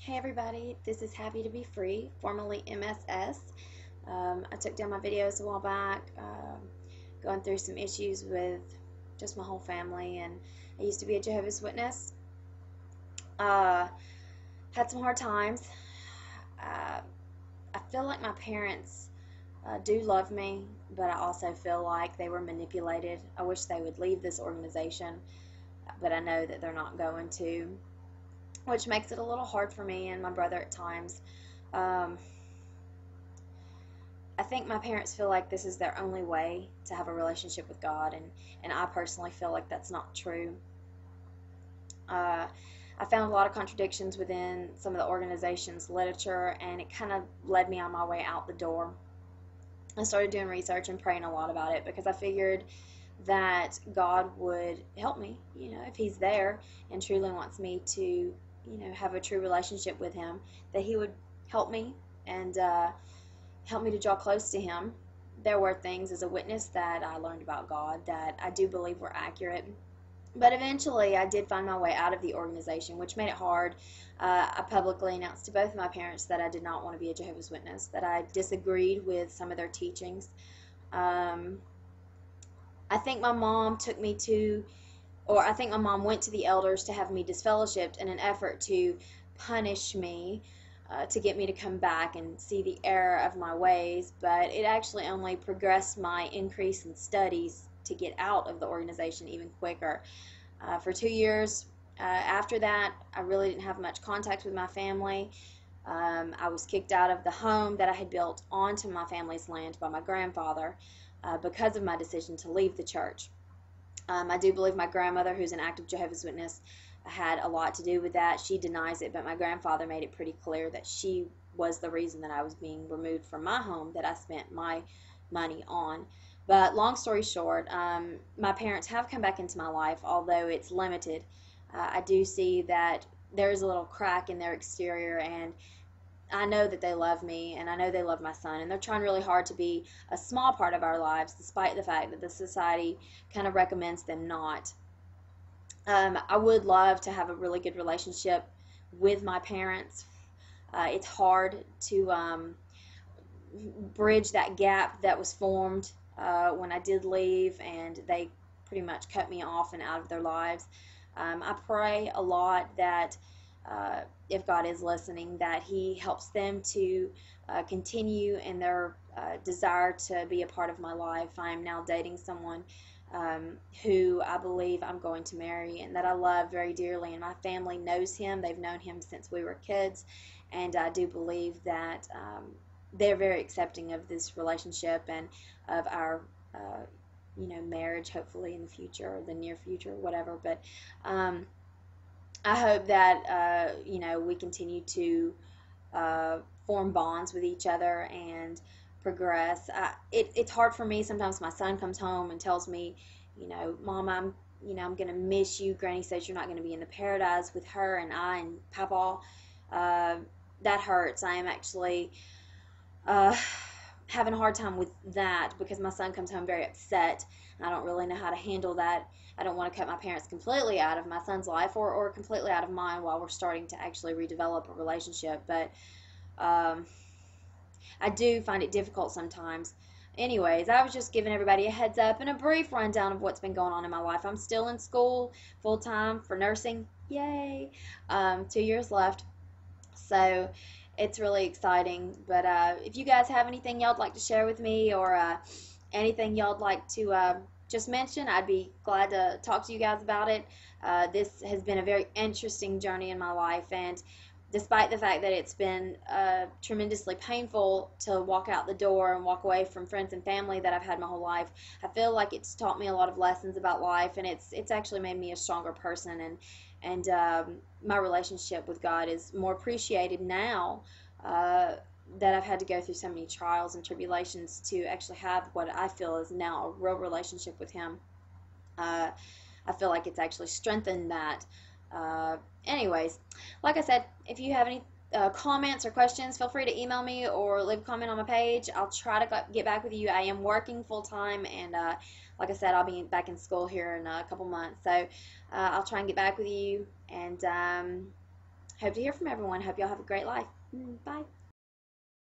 Hey everybody, this is Happy to Be Free, formerly MSS. I took down my videos a while back, going through some issues with just my whole family, and I used to be a Jehovah's Witness. Uh, had some hard times. Uh, I feel like my parents do love me, but I also feel like they were manipulated. I wish they would leave this organization, but I know that they're not going to, which makes it a little hard for me and my brother at times. Um, I think my parents feel like this is their only way to have a relationship with God, and I personally feel like that's not true. Uh, I found a lot of contradictions within some of the organization's literature, and it kind of led me on my way out the door. I started doing research and praying a lot about it because I figured that God would help me, if He's there and truly wants me to, have a true relationship with Him, that He would help me and help me to draw close to Him. There were things as a witness that I learned about God that I do believe were accurate. But eventually, I did find my way out of the organization, which made it hard. I publicly announced to both of my parents that I did not want to be a Jehovah's Witness, that I disagreed with some of their teachings. Um, I think my mom took me to, or I think my mom went to the elders to have me disfellowshipped in an effort to punish me, to get me to come back and see the error of my ways, but it actually only progressed my increase in studies to get out of the organization even quicker. For 2 years after that, I really didn't have much contact with my family. I was kicked out of the home that I had built onto my family's land by my grandfather because of my decision to leave the church. I do believe my grandmother, who's an active Jehovah's Witness, had a lot to do with that. She denies it, but my grandfather made it pretty clear that she was the reason that I was being removed from my home that I spent my money on. But long story short, my parents have come back into my life, although it's limited. I do see that there's a little crack in their exterior, and I know that they love me, and I know they love my son, and they're trying really hard to be a small part of our lives, despite the fact that the society kind of recommends them not. I would love to have a really good relationship with my parents. It's hard to bridge that gap that was formed when I did leave, and they pretty much cut me off and out of their lives. I pray a lot that if God is listening, that He helps them to continue in their desire to be a part of my life. I am now dating someone who I believe I'm going to marry and that I love very dearly, and my family knows him. They've known him since we were kids, and I do believe that they're very accepting of this relationship and of our marriage, hopefully in the future or the near future, whatever. But I hope that we continue to form bonds with each other and progress. It's hard for me sometimes. My son comes home and tells me, Mom, I'm gonna miss you. Granny says you're not gonna be in the paradise with her and I and Papa. That hurts. I am actually uh, having a hard time with that because my son comes home very upset, and I don't really know how to handle that. I don't want to cut my parents completely out of my son's life or completely out of mine while we're starting to actually redevelop a relationship, but I do find it difficult sometimes. Anyways, I was just giving everybody a heads up and a brief rundown of what's been going on in my life. I'm still in school full time for nursing. Yay! 2 years left. So it's really exciting. But if you guys have anything y'all'd like to share with me, or anything y'all'd like to just mention, I'd be glad to talk to you guys about it. This has been a very interesting journey in my life, and despite the fact that it's been tremendously painful to walk out the door and walk away from friends and family that I've had my whole life, I feel like it's taught me a lot of lessons about life, and it's actually made me a stronger person, and my relationship with God is more appreciated now that I've had to go through so many trials and tribulations to actually have what I feel is now a real relationship with Him. I feel like it's actually strengthened that. Anyways, like I said, if you have any comments or questions, feel free to email me or leave a comment on my page. I'll try to get back with you. I am working full time, and like I said, I'll be back in school here in a couple months, so I'll try and get back with you, and Hope to hear from everyone. Hope y'all have a great life. Bye.